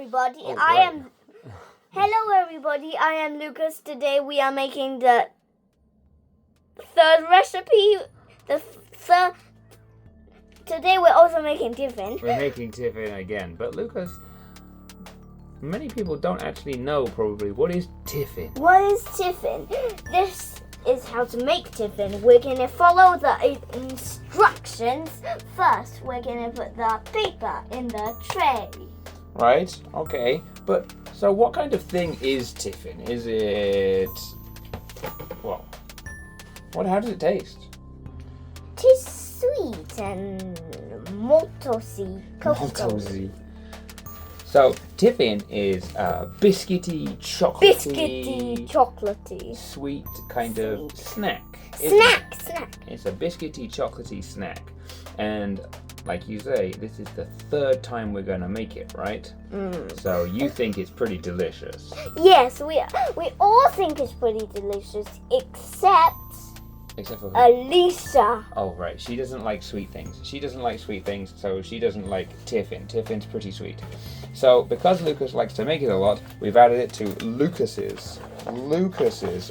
everybody. Oh, Hello, everybody. I am Lucas. Today we are making the third recipe. Today we're also making Tiffin. We're making Tiffin again. But Lucas, many people don't actually know probably what is Tiffin. What is Tiffin? This is how to make Tiffin. We're going to follow the instructions. First, we're going to put the paper in the tray. Right, okay. But, so what kind of thing is Tiffin? Is it... Well, how does it taste? Tastes sweet and maltosy. Maltosy. So, Tiffin is biscuity, chocolatey, sweet kind of snack. Snack. It's a biscuity, chocolatey snack. And like you say, this is the third time we're going to make it, right? So you think it's pretty delicious. Yes, we all think it's pretty delicious, except for who? Alicia. Oh, right. She doesn't like sweet things. So she doesn't like Tiffin. Tiffin's pretty sweet. So because Lucas likes to make it a lot, we've added it to Lucas's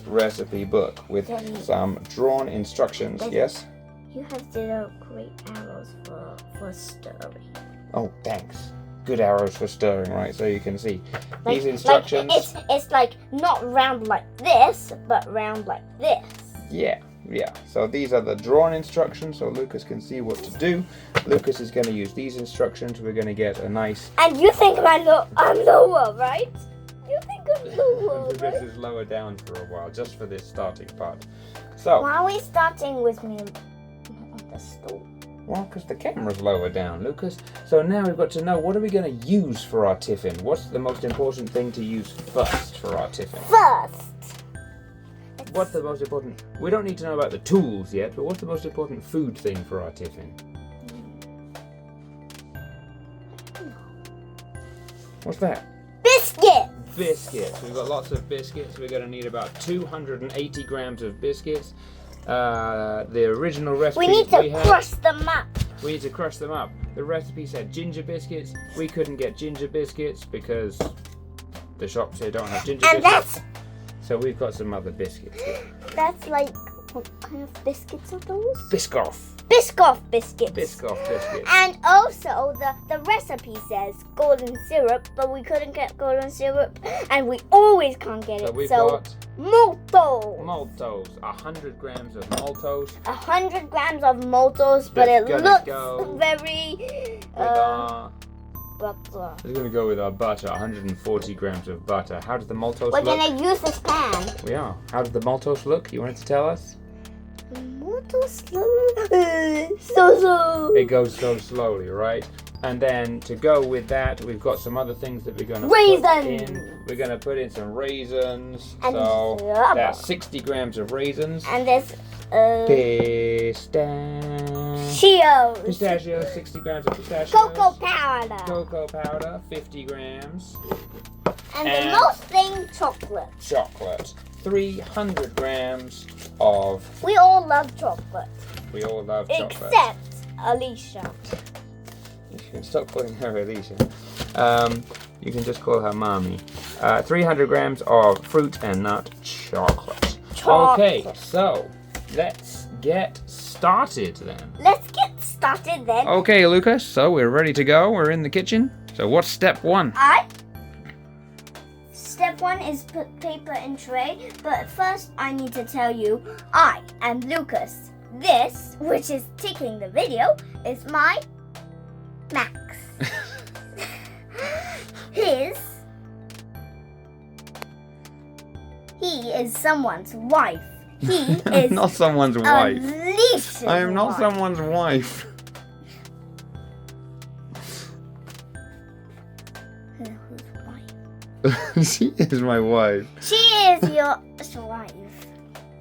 recipe book with some drawn instructions. Yes? You have the great arrows for stirring. Oh, thanks. Good arrows for stirring, right? So you can see these instructions. It's like not round like this, but round like this. Yeah. So these are the drawn instructions, so Lucas can see what to do. Lucas is going to use these instructions. We're going to get a nice. And you think I'm lower, right? You think I'm lower, Lucas right? is lower down for a while, just for this starting part. So. Why are we starting with me on the stool? Well, because the camera's lower down, Lucas. So now we've got to know, what are we going to use for our Tiffin? What's the most important thing to use first for our Tiffin? What's the most important? We don't need to know about the tools yet, but what's the most important food thing for our Tiffin? What's that? Biscuits. We've got lots of biscuits. We're going to need about 280 grams of biscuits. The original recipe. We need to crush them up. We need to crush them up. The recipe said ginger biscuits. We couldn't get ginger biscuits because the shops here don't have ginger biscuits. So we've got some other biscuits here. That's like, what kind of biscuits are those? Biscoff biscuits. And also, the recipe says golden syrup, but we couldn't get golden syrup, and we always can't get it. So we've got maltose. 100 grams of maltose. 100 grams of maltose, but it looks very butter. We're going to go with our butter, 140 grams of butter. How does the maltose look? We're going to use this pan. We are. How does the maltose look? You wanted to tell us? Maltose so slow. It goes so slowly, right? And then to go with that, we've got some other things that we're going to put in. We're going to put in some raisins. And so that's 60 grams of raisins. And there's pistachios, 60 grams of pistachios. Cocoa powder, 50 grams. And the most thing, chocolate. 300 grams of... We all love chocolate. Except Alicia. You can stop calling her Alicia. You can just call her Mommy. 300 grams of fruit and nut chocolate. Okay, so let's get started then. Okay, Lucas, so we're ready to go. We're in the kitchen. So what's step one? Step one is put paper in tray, but first I need to tell you, I am Lucas. This, which is taking the video, is my Max. He is someone's wife. He is not someone's wife. Alicia's I am not wife. someone's wife. She is my wife. She is your wife.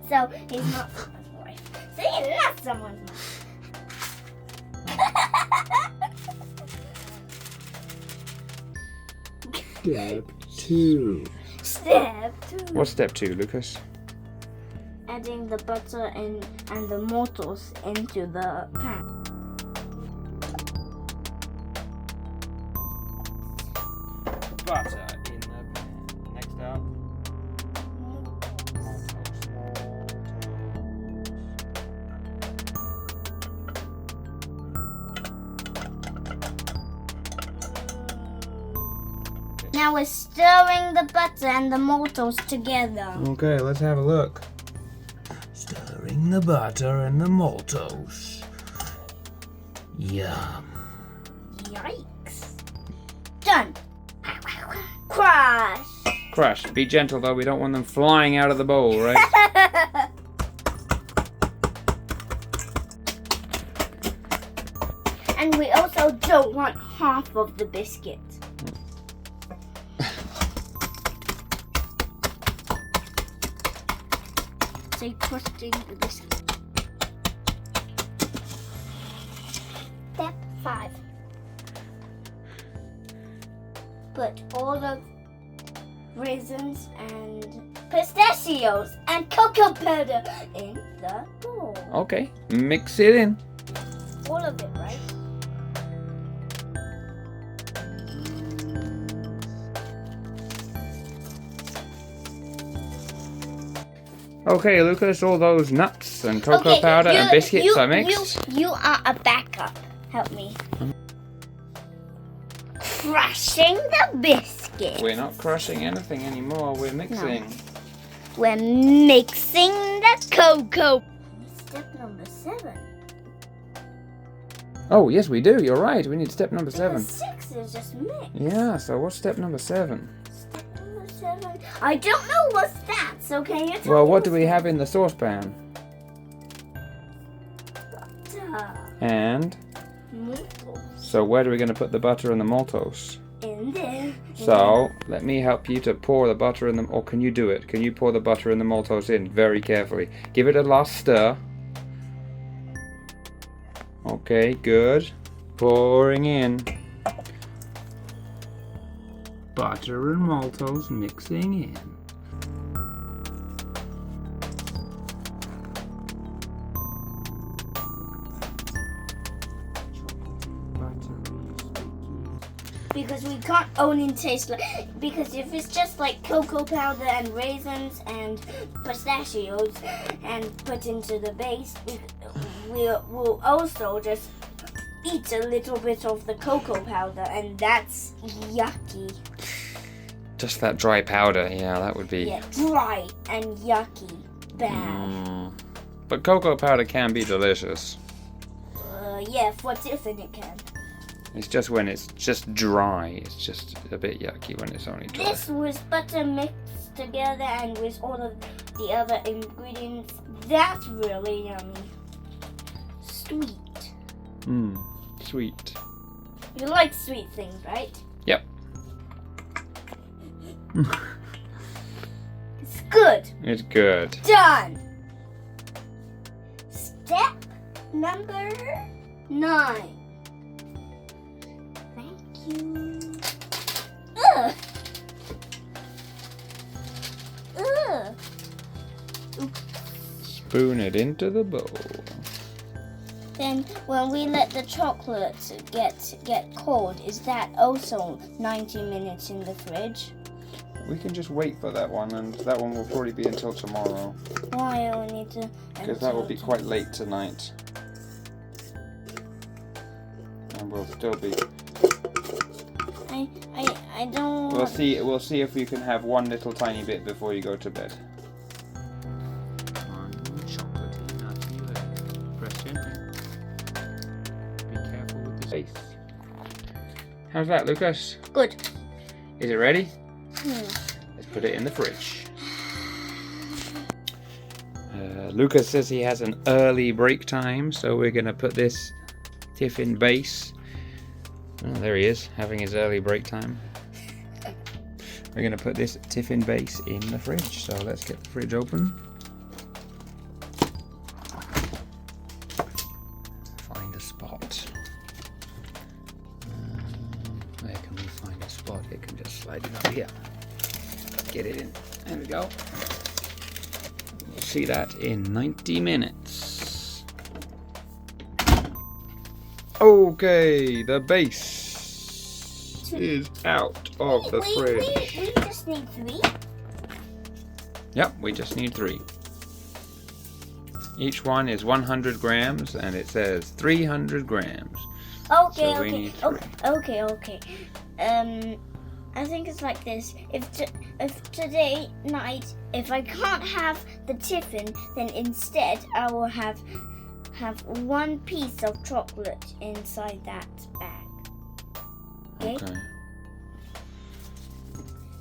So he's not someone's wife. So he's not someone's Step two. What's step two, Lucas? Adding the butter and the maltose into the pan. butter in the pan. Next up. Now we're stirring the butter and the maltose together. Okay, let's have a look. Stirring the butter and the maltose. Yum. Yikes. Done. Crush. Crush. Be gentle though, we don't want them flying out of the bowl, right? And we also don't want half of the biscuit. So crusting the biscuit. Step 5. Put all the raisins and pistachios and cocoa powder in the bowl. Okay, mix it in. All of it, right? Okay, Lucas, all those nuts and cocoa powder and biscuits are mixed. You are a backup. Help me. Crushing the biscuit. We're not crushing anything anymore, we're mixing. No. We're mixing the cocoa. Step number 7. Oh, yes, we do. You're right. We need step number 7. Because 6 is just mixed. Yeah, so what's step number 7? Step number 7. I don't know what's that, so can you tell me? Well, what do we have in the saucepan? Butter. And? Maltose. So where are we going to put the butter and the maltose? In there. So, let me help you to pour the butter in the... Or can you do it? Can you pour the butter and the maltose in very carefully? Give it a last stir. Okay, good. Pouring in. Butter and maltose mixing in. Because we can't only taste like... Because if it's just like cocoa powder and raisins and pistachios and put into the base, we'll also just eat a little bit of the cocoa powder, and that's yucky. Just that dry powder, yeah, that would be... Yeah, dry and yucky. Bad. But cocoa powder can be delicious. Yeah, for Tiffin it can. It's just when it's just dry, it's just a bit yucky when it's only dry. This with butter mixed together and with all of the other ingredients, that's really yummy. Sweet. Sweet. You like sweet things, right? Yep. It's good. It's good. Done. Step number 9. Thank you. Ugh. Ugh. Spoon it into the bowl. Then when we let the chocolate get cold, is that also 90 minutes in the fridge? We can just wait for that one, and that one will probably be until tomorrow. Why I need to? Because that will be quite late tonight. And we'll still be... I don't. We'll see if you can have one little tiny bit before you go to bed. Chocolatey, nutty. Press gently. Be careful with the face. How's that, Lucas? Good. Is it ready? Let's put it in the fridge. Lucas says he has an early break time, so we're going to put this Tiffin base. Oh, there he is, having his early break time. We're going to put this Tiffin base in the fridge, so let's get the fridge open. Find a spot. Where can we find a spot? It can just slide it up here. Get it in. There we go. We'll see that in 90 minutes. Okay, the base. is out of the fridge. We just need 3. Yep, we just need 3. Each one is 100 grams, and it says 300 grams. Okay, So we okay, need 3. okay. I think it's like this. If today night, if I can't have the tiffin, then instead I will have 1 piece of chocolate inside that bag. Okay?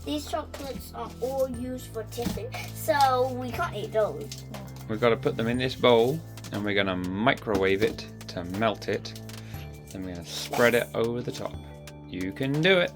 These chocolates are all used for tiffin, so we can't eat those. We've got to put them in this bowl, and we're going to microwave it to melt it. Then we're going to spread it over the top. You can do it.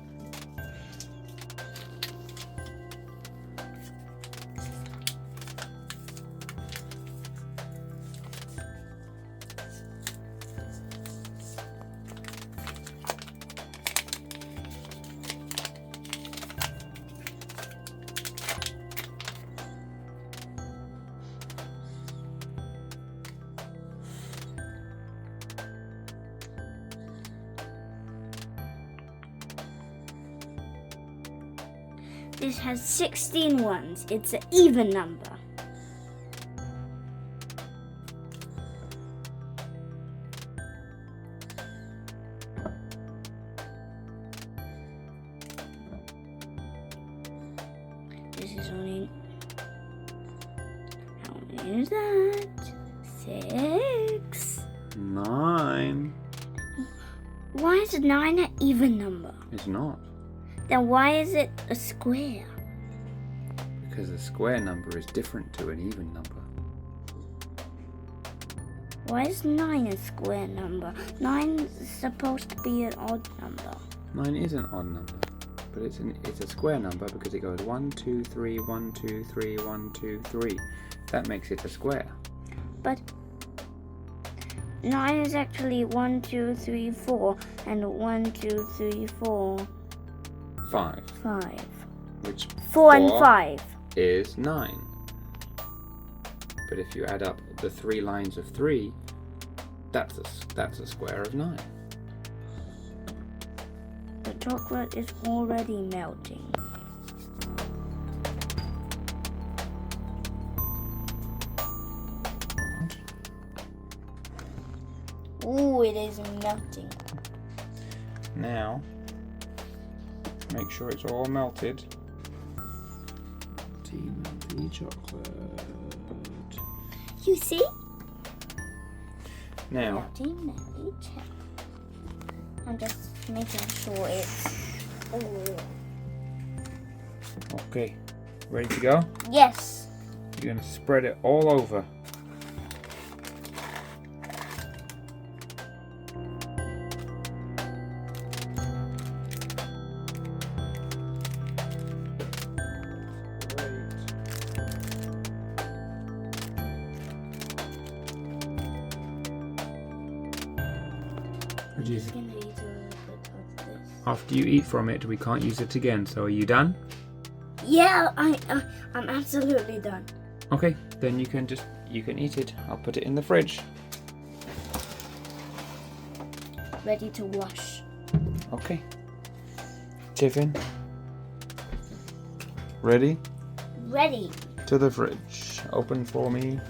This has 16 ones. It's an even number. This is only... How many is that? 6. 9. Why is 9 an even number? It's not. Then why is it a square? Because a square number is different to an even number. Why is 9 a square number? 9 is supposed to be an odd number. 9 is an odd number, but it's a square number because it goes 1, 2, 3, 1, 2, 3, 1, 2, 3. That makes it a square. But 9 is actually 1, 2, 3, 4, and 1, 2, 3, 4. 5. 5. Which 4 and 5 is 9. But if you add up the 3 lines of 3, that's a square of 9. The chocolate is already melting. Ooh, it is melting. Now, make sure it's all melted. Melty chocolate. You see? Now, Melty chocolate. I'm just making sure it's... Ooh. okay, ready to go? Yes. You're going to spread it all over. After you eat from it, we can't use it again. So are you done? Yeah, I'm absolutely done. Okay, then you can eat it. I'll put it in the fridge. Ready to wash. Okay. Tiffin. Ready? Ready. To the fridge. Open for me.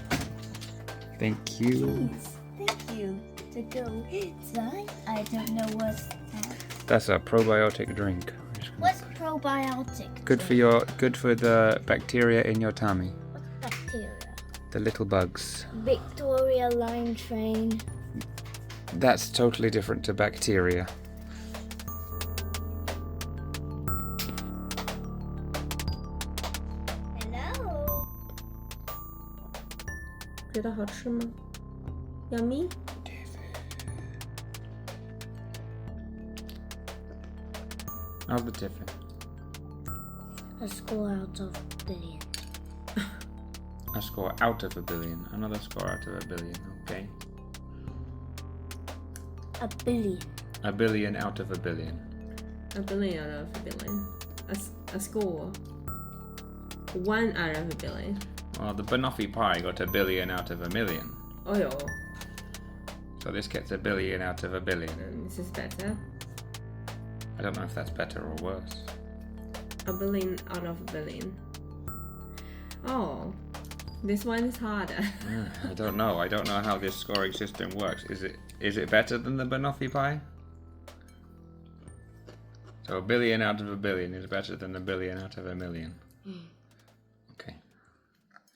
Thank you. Thank you. To go inside. I don't know what's that. That's a probiotic drink. What's probiotic? Good for the bacteria in your tummy. What's bacteria? The little bugs. Victoria Line Train. That's totally different to bacteria. Hello. 觉得好吃吗 ？Yummy。 How's the Tiffin? A score out of billion. A score out of a billion. Another score out of a billion. Okay. A billion. A billion out of a billion. A billion out of a billion. A score. 1 out of a billion. Well, the banoffee pie got a billion out of a million. Oh jo. So this gets a billion out of a billion. This is better. I don't know if that's better or worse. A billion out of a billion. Oh, this one is harder. I don't know. I don't know how this scoring system works. Is it better than the banoffee pie? So a billion out of a billion is better than a billion out of a million.